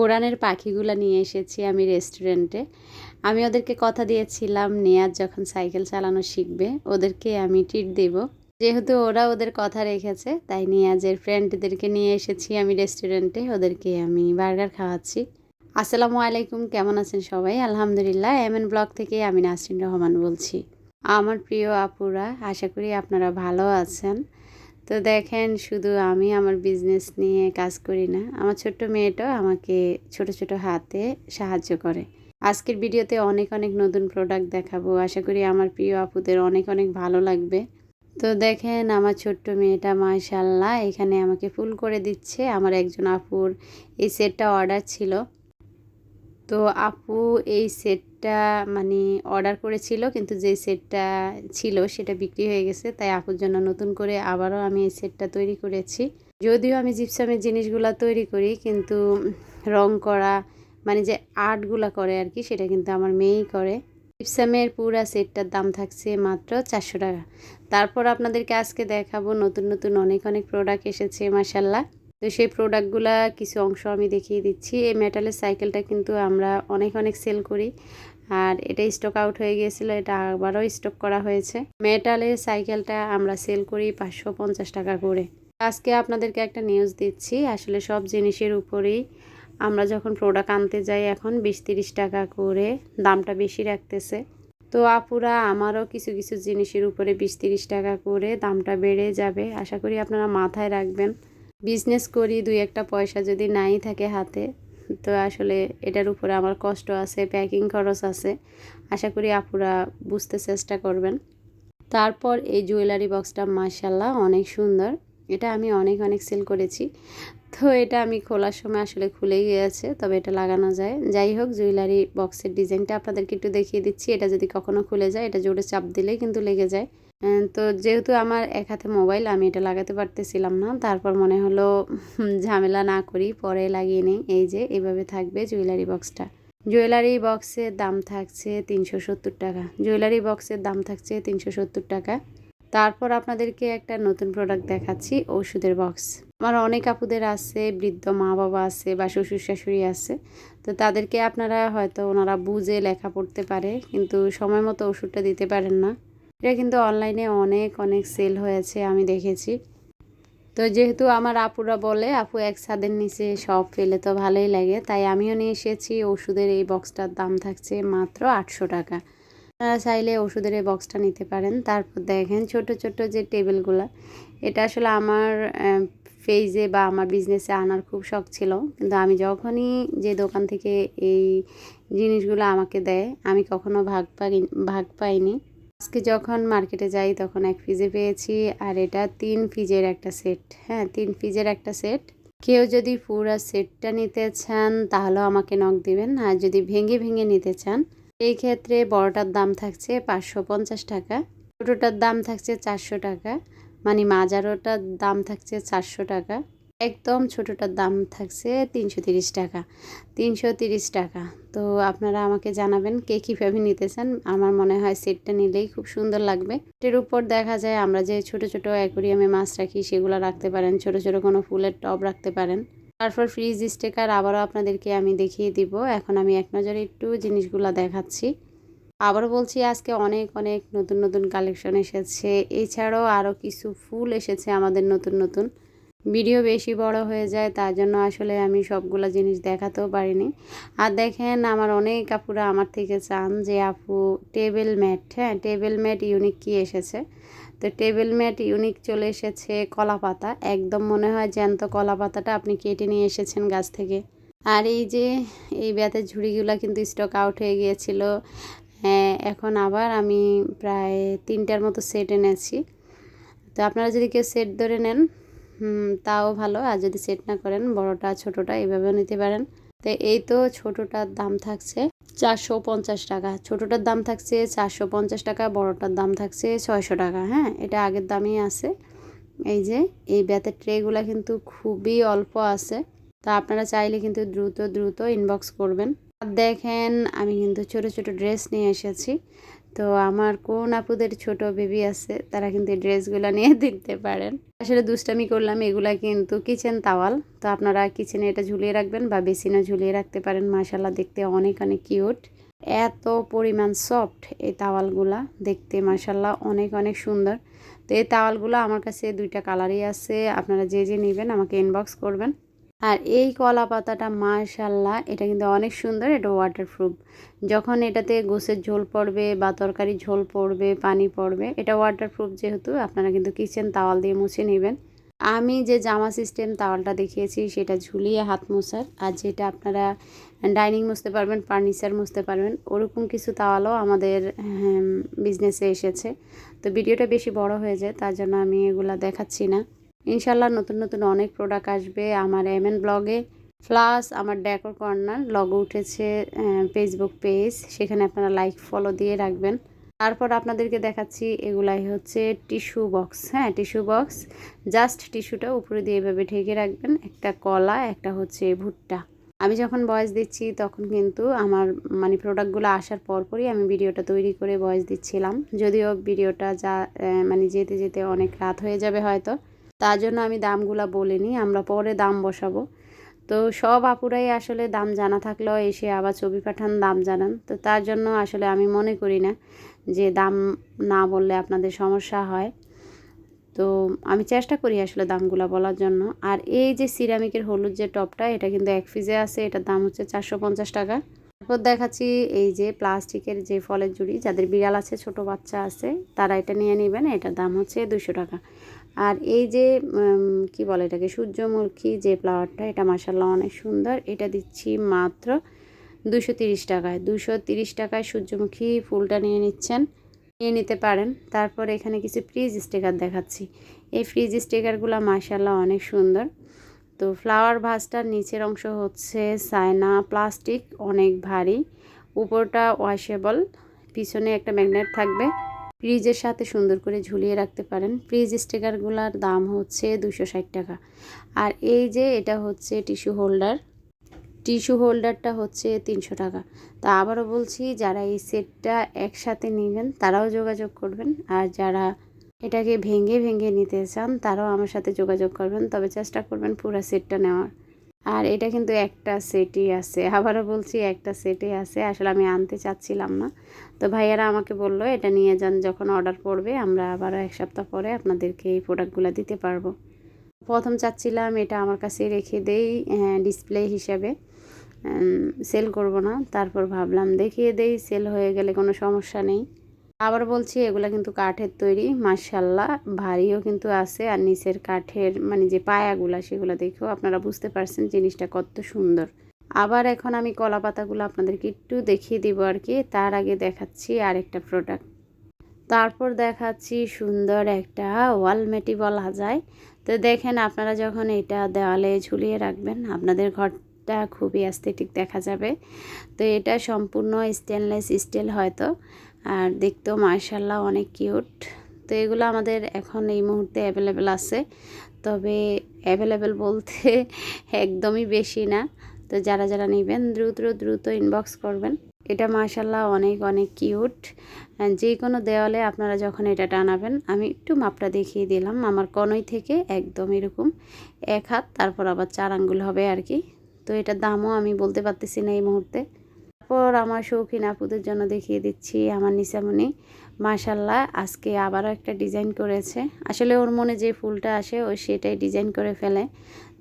কোরানের পাখিগুলো নিয়ে এসেছি আমি রেস্টুরেন্টে। আমি ওদেরকে কথা দিয়েছিলাম নিয়াজ যখন সাইকেল চালানো শিখবে ওদেরকে আমি ট্রিট দেব। যেহেতু ওরা ওদের কথা রেখেছে তাই নিয়াজের ফ্রেন্ডদেরকে নিয়ে এসেছি আমি রেস্টুরেন্টে, ওদেরকে আমি বার্গার খাওয়াচ্ছি। আসসালামু আলাইকুম, কেমন আছেন সবাই? আলহামদুলিল্লাহ। এমএন ব্লগ থেকে আমি নাসরিন রহমান বলছি। আমার প্রিয় আপুরা, আশা করি আপনারা ভালো আছেন। তো দেখেন, শুধু আমি আমার বিজনেস নিয়ে কাজ করি না, আমার ছোট্ট মেয়েটাও আমাকে ছোট ছোট হাতে সাহায্য করে। আজকের ভিডিওতে অনেক অনেক নতুন প্রোডাক্ট দেখাবো, আশা করি আমার প্রিয় আপুদের অনেক অনেক ভালো লাগবে। তো দেখেন আমার ছোট্ট মেয়েটা মাশাআল্লাহ এখানে আমাকে ফুল করে দিচ্ছে। আমার একজন আপুর এই সেটটা অর্ডার ছিল, তো আপু এই সেটটা মানে অর্ডার করেছিল, কিন্তু যে সেটটা ছিল সেটা বিক্রি হয়ে গেছে, তাই আপুর জন্য নতুন করে আবারও আমি এই সেটটা তৈরি করেছি। যদিও আমি জিপসামের জিনিসগুলো তৈরি করি, কিন্তু রং করা মানে যে আর্টগুলো করে আর কি, সেটা কিন্তু আমার মেয়েই করে। জিপসামের পুরা সেটটার দাম থাকছে মাত্র 400 টাকা। তারপর আপনাদেরকে আজকে দেখাবো নতুন নতুন অনেক অনেক প্রোডাক্ট এসেছে মাশাআল্লাহ। তো সেই প্রোডাক্টগুলা কিছু অংশ আমি দেখিয়ে দিচ্ছি। এই মেটালের সাইকেলটা কিন্তু আমরা অনেক অনেক সেল করি, আর এটা স্টক আউট হয়ে গিয়েছিল, এটা আবারও স্টক করা হয়েছে। মেটালের সাইকেলটা আমরা সেল করি 550 টাকা করে। আজকে আপনাদেরকে একটা নিউজ দিচ্ছি, আসলে সব জিনিসের উপরেই আমরা যখন প্রোডাক্ট আনতে যাই এখন 20-30 টাকা করে দামটা বেশি রাখতেছে। তো আপুরা, আমারও কিছু কিছু জিনিসের উপরে 20-30 টাকা করে দামটা বেড়ে যাবে, আশা করি আপনারা মাথায় রাখবেন। বিজনেস করি, 2-1 পয়সা যদি নাই থাকে হাতে, তো আসলে এটার উপরে আমার কষ্ট আছে, প্যাকিং খরচ আছে। আশা করি আপুরা বুঝতে চেষ্টা করবেন। তারপর এই জুয়েলারি বক্সটা মাশাআল্লাহ অনেক সুন্দর, এটা আমি অনেক অনেক সেল করেছি। তো এটা আমি খোলার সময় আসলে খুলে গিয়েছে, তবে এটা লাগানো যায়। যাই হোক, জুয়েলারি বক্সের ডিজাইনটা আপনাদেরকে একটু দেখিয়ে দিচ্ছি। এটা যদি কখনো খুলে যায়, এটা জোরে চাপ দিলেই কিন্তু লেগে যায়। তো যেহেতু আমার এক হাতে মোবাইল, আমি এটা লাগাতে পারতেছিলাম না, তারপর মনে হলো ঝামেলা না করি, পরে লাগিয়ে নিই। এই যে এভাবে থাকবে জুয়েলারি বক্সটা। জুয়েলারি বক্সের দাম থাকছে 370 টাকা। জুয়েলারি বক্সের দাম থাকছে 370 টাকা। তারপর আপনাদেরকে একটা নতুন প্রোডাক্ট দেখাচ্ছি, ওষুধের বক্স। আমার অনেক আপুদের আছে, বৃদ্ধ মা বাবা আছে বা শ্বশুর শাশুড়ি আছে, তো তাদেরকে আপনারা হয়তো ওনারা বুঝে লেখা পড়তে পারে, কিন্তু সময় মতো ওষুধটা দিতে পারেন না। এটা কিন্তু অনলাইনে অনেক অনেক সেল হয়েছে, আমি দেখেছি। তো যেহেতু আমার আপুরা বলে আপু এক ছাদের নিচে সব ফেলে তো ভালোই লাগে, তাই আমিও নিয়ে এসেছি। ওষুধের এই বক্সটার দাম থাকছে মাত্র 800 টাকা। আপনারা চাইলে ওষুধের এই বক্সটা নিতে পারেন। তারপর দেখেন ছোট ছোট যে টেবিলগুলো, এটা আসলে আমার পেজে বা আমার বিজনেসে আনার খুব শখ ছিল, কিন্তু আমি যখনই যে দোকান থেকে এই জিনিসগুলো আমাকে দেয়, আমি কখনো ভাগ পাইনি। আজকে যখন মার্কেটে যাই তখন এক পিজে পেয়েছি, আর এটা 3 পিজের একটা সেট। হ্যাঁ, 3 পিজের একটা সেট। কেউ যদি পুরো সেটটা নিতে চান তাহলেও আমাকে নক দিবেন, আর যদি ভেঙে ভেঙে নিতে চান এই ক্ষেত্রে বড়টার দাম থাকছে 550 টাকা, ছোটোটার দাম থাকছে 400 টাকা, মানে মাঝারোটার দাম থাকছে 400 টাকা, একদম ছোটোটার দাম থাকছে 330 টাকা। 330 টাকা। তো আপনারা আমাকে জানাবেন কে কীভাবে নিতে চান। আমার মনে হয় সেটটা নিলেই খুব সুন্দর লাগবে। এর উপর দেখা যায় আমরা যে ছোট ছোট অ্যাকোরিয়ামে মাছ রাখি সেগুলো রাখতে পারেন, ছোট ছোট কোনো ফুলের টব রাখতে পারেন। তারপর ফ্রিজ স্টিকার আবারও আপনাদেরকে আমি দেখিয়ে দিব। এখন আমি এক নজরে একটু জিনিসগুলো দেখাচ্ছি। আবারও বলছি, আজকে অনেক অনেক নতুন নতুন কালেকশন এসেছে, এছাড়াও আরও কিছু ফুল এসেছে আমাদের নতুন নতুন। ভিডিও বেশি বড় হয়ে যায়, তার জন্য আসলে আমি সবগুলো জিনিস দেখাতেও পারিনি। আর দেখেন আমার অনেক আপুরা আমার থেকে চান যে আপু টেবিল ম্যাট, হ্যাঁ টেবিল ম্যাট ইউনিক কি এসেছে। তো টেবিল ম্যাট ইউনিক চলে এসেছে কলা পাতা, একদম মনে হয় জ্যান্ত কলা পাতাটা আপনি কেটে নিয়ে এসেছেন গাছ থেকে। আর এই যে এই বেতের ঝুড়িগুলো কিন্তু স্টক আউট হয়ে গিয়েছিল, এখন আবার আমি প্রায় 3টার মতো সেট এনেছি। তো আপনারা যদি কেউ সেট ধরে নেন তাও ভালো, আর যদি সেট না করেন বড়টা ছোটোটা এভাবেও নিতে পারেন। তো এই তো ছোটোটার দাম থাকছে 450 টাকা, ছোটোটার দাম থাকছে 450 টাকা, বড়টার দাম থাকছে 600 টাকা। হ্যাঁ, এটা আগের দামই আছে। এই যে এই বেতের ট্রেগুলো কিন্তু খুবই অল্প আছে, তা আপনারা চাইলে কিন্তু দ্রুত দ্রুত ইনবক্স করবেন। আর দেখেন আমি কিন্তু ছোট ছোট ড্রেস নিয়ে এসেছি। তো আমার কোন আপুদের ছোট বেবি আছে তারা কিন্তু এই ড্রেসগুলো নিয়ে দিতে পারেন। আসলে দুষ্টামি করলাম, এগুলা কিন্তু কিচেন তাওয়াল। তো আপনারা কিচেনে এটা ঝুলিয়ে রাখবেন বা বেসিনে ঝুলিয়ে রাখতে পারেন। মাশাআল্লাহ দেখতে অনেক অনেক কিউট, এত পরিমাণ সফট এই তাওয়ালগুলা, দেখতে মাশাআল্লাহ অনেক অনেক সুন্দর। তো এই তাওয়ালগুলো আমার কাছে 2টা কালারই আছে, আপনারা যে যে নেবেন আমাকে ইনবক্স করবেন। আর এই কলা পাতাটা মাশাআল্লাহ এটা কিন্তু অনেক সুন্দর, এটা ওয়াটারপ্রুফ। যখন এটাতে গোছের ঝোল পড়বে বা তরকারি ঝোল পড়বে, পানি পড়বে, এটা ওয়াটারপ্রুফ যেহেতু আপনারা কিন্তু কিচেন তাওয়াল দিয়ে মুছে নেবেন। আমি যে জামা সিস্টেম তাওয়ালটা দেখিয়েছি সেটা ঝুলিয়ে হাত মোছার, আর যেটা আপনারা ডাইনিং মুছতে পারবেন, ফার্নিচার মুছতে পারবেন, ওরকম কিছু তাওয়ালও আমাদের বিজনেসে এসেছে। তো ভিডিওটা বেশি বড় হয়ে যায়, তার জন্য আমি এগুলা দেখাচ্ছি না। ইনশাল্লাহ নতুন নতুন অনেক প্রোডাক্ট আসবে আমার এমএন ব্লগে, প্লাস আমার ডেকোর কর্নার লগো উঠেছে ফেসবুক পেজ, সেখানে আপনারা লাইক ফলো দিয়ে রাখবেন। তারপর আপনাদেরকে দেখাচ্ছি এগুলাই হচ্ছে টিস্যু বক্স। হ্যাঁ, টিস্যু বক্স, জাস্ট টিস্যুটা উপরে দিয়ে এভাবে ঢেকে রাখবেন, একটা কলা, একটা হচ্ছে ভুট্টা। আমি যখন ভয়েস দিচ্ছি তখন কিন্তু আমার মানে প্রোডাক্টগুলো আসার পরপরই আমি ভিডিওটা তৈরি করে ভয়েস দিচ্ছিলাম, যদিও ভিডিওটা মানে যেতে যেতে অনেক রাত হয়ে যাবে হয়তো, তার জন্য আমি দামগুলো বলিনি, আমরা পরে দাম বসাবো। তো সব আপুরাই আসলে দাম জানা থাকলেও এসে আবার ছবি পাঠান, দাম জানান। তো তার জন্য আসলে আমি মনে করি না যে দাম না বললে আপনাদের সমস্যা হয়। তো আমি চেষ্টা করি আসলে দামগুলো বলার জন্য। আর এই যে সিরামিকের হলুদ যে টপটা, এটা কিন্তু 1 পিসে আছে, এটার দাম হচ্ছে 450 টাকা। তারপর দেখাচ্ছি এই যে প্লাস্টিকের যে ফলের ঝুড়ি, যাদের বিড়াল আছে, ছোট বাচ্চা আছে, তারা এটা নিয়ে নেবেন, এটার দাম হচ্ছে 200 টাকা। আর এই যে কি বলে এটাকে, সূর্যমুখী যে ফ্লাওয়ারটা, এটা মাশাআল্লাহ অনেক সুন্দর, এটা দিচ্ছি মাত্র 230 টাকায়। 230 টাকায় সূর্যমুখী ফুলটা নিয়ে নিতে পারেন। তারপর এখানে কিছু ফ্রিজ স্টিকার দেখাচ্ছি। এই ফ্রিজ স্টিকারগুলো মাশাআল্লাহ অনেক সুন্দর। তো ফ্লাওয়ার ভাসটার নিচের অংশ হচ্ছে চায়না প্লাস্টিক, অনেক ভারী, উপরটা ওয়াশেবল, পিছনে একটা ম্যাগনেট থাকবে। ফ্রিজের সাথে সুন্দর করে ঝুলিয়ে রাখতে পারেন। ফ্রিজ স্টিকারগুলোর দাম হচ্ছে 260 টাকা। আর এই যে এটা হচ্ছে টিস্যু হোল্ডারটা হচ্ছে 300 টাকা। তা আবারও বলছি, যারা এই সেটটা একসাথে নেবেন তারাও যোগাযোগ করবেন, আর যারা এটাকে ভেঙে ভেঙে নিতে চান তারাও আমার সাথে যোগাযোগ করবেন, তবে চেষ্টা করবেন পুরো সেটটা নেওয়ার। আর এটা কিন্তু একটা সেটই আছে, আবারও বলছি একটা সেটই আছে, আসলে আমি আনতে চাচ্ছিলাম না। তো ভাইয়ারা আমাকে বললো এটা নিয়ে যান, যখন অর্ডার পড়বে আমরা আবারও 1 সপ্তাহ পরে আপনাদেরকে এই প্রোডাক্টগুলো দিতে পারবো। প্রথম চাচ্ছিলাম এটা আমার কাছে রেখে দেই ডিসপ্লে হিসাবে, সেল করব না। তারপর ভাবলাম দেখিয়ে দেই, সেল হয়ে গেলে কোনো সমস্যা নেই। আবার বলছি এগুলো কিন্তু কাঠের তৈরি, মাশাআল্লাহ ভারীও কিন্তু আছে। আর নিচের কাঠের মানে যে পায়াগুলা, সেগুলো দেখেও আপনারা বুঝতে পারছেন জিনিসটা কত সুন্দর। আবার এখন আমি কলা পাতাগুলো আপনাদেরকে একটু দেখিয়ে দিব আর কি, তার আগে দেখাচ্ছি আরেকটা প্রোডাক্ট। তারপর দেখাচ্ছি সুন্দর একটা ওয়ালমেটি বলা যায়। তো দেখেন, আপনারা যখন এটা দেওয়ালে ঝুলিয়ে রাখবেন আপনাদের ঘরটা খুবই অ্যাস্থেটিক দেখা যাবে। তো এটা সম্পূর্ণ স্টেনলেস স্টিল হয়তো, আর দেখতেও মাশাআল্লাহ অনেক কিউট। তো এগুলো আমাদের এখন এই মুহূর্তে অ্যাভেলেবেল আছে, তবে অ্যাভেলেবেল বলতে একদমই বেশি না। তো যারা যারা নেবেন দ্রুত ইনবক্স করবেন। এটা মাশাআল্লাহ অনেক অনেক কিউট। যে কোনো দেওয়ালে আপনারা যখন এটা টানাবেন, আমি একটু মাপটা দেখিয়ে দিলাম, আমার কনুই থেকে একদম এরকম 1 হাত, তারপর আবার 4 আঙ্গুল হবে আর কি। তো এটার দামও আমি বলতে পারতেছি না এই মুহূর্তে। তারপর আমার শৌখিন আপুদের জন্য দেখিয়ে দিচ্ছি আমার নিশামণি, মাশাআল্লাহ আজকে আবারও একটা ডিজাইন করেছে। আসলে ওর মনে যে ফুলটা আসে ও সেটাই ডিজাইন করে ফেলে।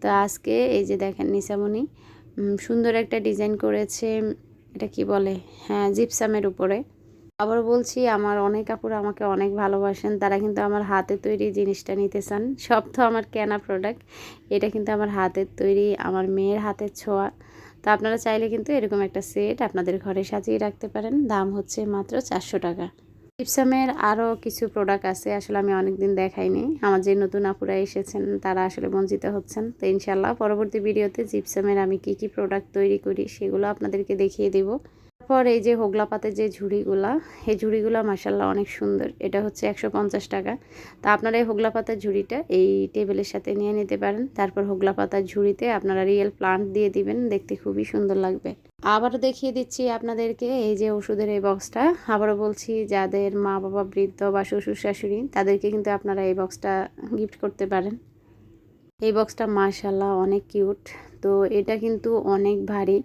তো আজকে এই যে দেখেন নিশামণি সুন্দর একটা ডিজাইন করেছে, এটা কি বলে, হ্যাঁ জিপসামের উপরে। আবার বলছি আমার অনেক আপুরা আমাকে অনেক ভালোবাসেন, তারা কিন্তু আমার হাতে তৈরি জিনিসটা নিতে চান। সব তো আমার কেনা প্রোডাক্ট, এটা কিন্তু আমার হাতের তৈরি, আমার মেয়ের হাতের ছোঁয়া। তো আপনারা চাইলে কিন্তু এরকম একটা সেট আপনাদের ঘরে সাজিয়ে রাখতে পারেন। দাম হচ্ছে মাত্র 400 টাকা। জিপসামের আরও কিছু প্রোডাক্ট আছে, আসলে আমি অনেক দিন দেখাইনি, আমার যে নতুন আপুরা এসেছেন তারা আসলে বঞ্চিত হচ্ছেন। তো ইনশাল্লাহ পরবর্তী ভিডিওতে জিপসামের আমি কি প্রোডাক্ট তৈরি করি সেগুলো আপনাদেরকে দেখিয়ে দেব। তারপর এই যে হোগলা পাতের যে ঝুড়িগুলা, এই ঝুড়িগুলো মাশাআল্লাহ অনেক সুন্দর, এটা হচ্ছে 150 টাকা। তা আপনারা এই হোগলা পাতার ঝুড়িটা এই টেবিলের সাথে নিয়ে নিতে পারেন। তারপর হোগলা পাতার ঝুড়িতে আপনারা রিয়েল প্লান্ট দিয়ে দিবেন, দেখতে খুবই সুন্দর লাগবে। আবারও দেখিয়ে দিচ্ছি আপনাদেরকে এই যে ওষুধের এই বক্সটা। আবারও বলছি, যাদের মা বাবা বৃদ্ধ বা শ্বশুর শাশুড়ি তাদেরকে কিন্তু আপনারা এই বক্সটা গিফট করতে পারেন। এই বক্সটা মাশাআল্লাহ অনেক কিউট। তো এটা কিন্তু অনেক ভারী।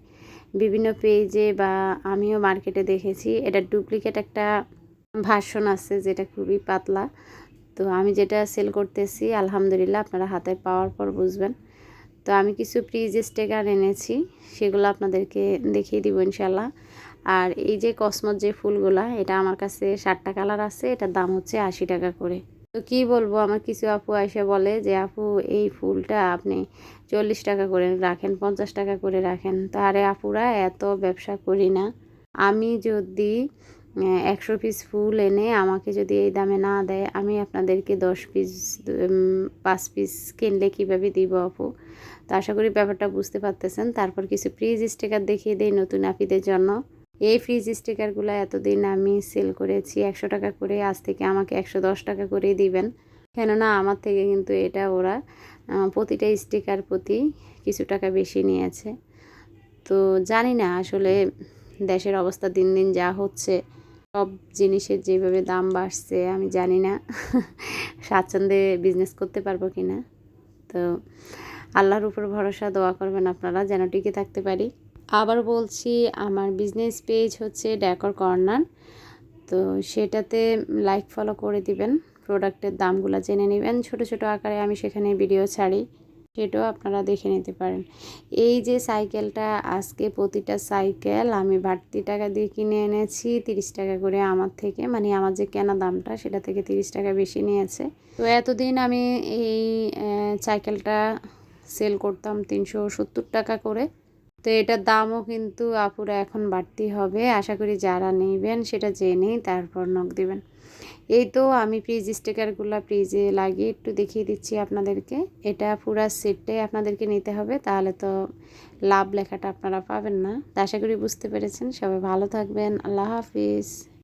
বিভিন্ন পেজে বা আমিও মার্কেটে দেখেছি এটা ডুপ্লিকেট একটা ভার্সন আছে যেটা খুবই পাতলা। তো আমি যেটা সেল করতেছি আলহামদুলিল্লাহ আপনারা হাতে পাওয়ার পর বুঝবেন। তো আমি কিছু ফ্রিজ স্টিকার এনেছি, সেগুলো আপনাদেরকে দেখিয়ে দিব ইনশাল্লাহ। আর এই যে কসমোস যে ফুলগুলা, এটা আমার কাছে 60টা কালার আছে, এটার দাম হচ্ছে 80 টাকা করে। তো কি বলবো, আমার কিছু আপু এসে বলে যে আপু এই ফুলটা আপনি 40 টাকা করে রাখেন, 50 টাকা করে রাখেন। তো আরে আপুরা, এত ব্যবসা করি না। আমি যদি 100 পিস ফুল এনে আমাকে যদি এই দামে না দেয়, আমি আপনাদেরকে 10 পিস 5 পিস কিনলে কীভাবে দিব আপু? তো আশা করি ব্যাপারটা বুঝতে পারতেছেন। তারপর কিছু ফ্রিজ স্টিকার দেখিয়ে দেই নতুন আপিদের জন্য। এই ফ্রিজ স্টিকারগুলো এতদিন আমি সেল করেছি 100 টাকা করে, আজ থেকে আমাকে 110 টাকা করেই দিবেন। কেননা আমার থেকে কিন্তু এটা ওরা প্রতিটা স্টিকার প্রতি কিছু টাকা বেশি নিয়েছে। তো জানি না আসলে দেশের অবস্থা দিন দিন যা হচ্ছে, সব জিনিসের যেভাবে দাম বাড়ছে, আমি জানি না স্বাচ্ছন্দ্যে বিজনেস করতে পারবো কি না। তো আল্লাহর উপর ভরসা, দোয়া করবেন আপনারা যেন টিকে থাকতে পারি। আবার বলছি, আমার বিজনেস পেজ হচ্ছে ডেকর কর্নার। তো সেটাতে লাইক ফলো করে দিবেন, প্রোডাক্টের দামগুলো জেনে নেবেন। ছোট ছোট আকারে আমি সেখানে ভিডিও ছাড়ি, সেটাও আপনারা দেখে নিতে পারেন। এই যে সাইকেলটা, আজকে প্রতিটা সাইকেল আমি বাড়তি টাকা দিয়ে কিনে এনেছি 30 টাকা করে আমার থেকে, মানে আমার যে কেনা দামটা সেটা থেকে 30 টাকা বেশি নিয়েছে। তো এতদিন আমি এই সাইকেলটা সেল করতাম 370 টাকা করে। তো এটার দামও কিন্তু আপুরা এখন বাড়তি হবে। আশা করি যারা নেবেন সেটা জেনেই তারপর নক দিবেন। এই তো আমি ফ্রিজ স্টিকারগুলো ফ্রিজে লাগিয়ে একটু দেখিয়ে দিচ্ছি আপনাদেরকে। এটা পুরা সেটটাই আপনাদেরকে নিতে হবে, তাহলে তো লাভ লেখাটা আপনারা পাবেন না। তো আশা করি বুঝতে পেরেছেন। সবাই ভালো থাকবেন। আল্লাহ হাফিজ।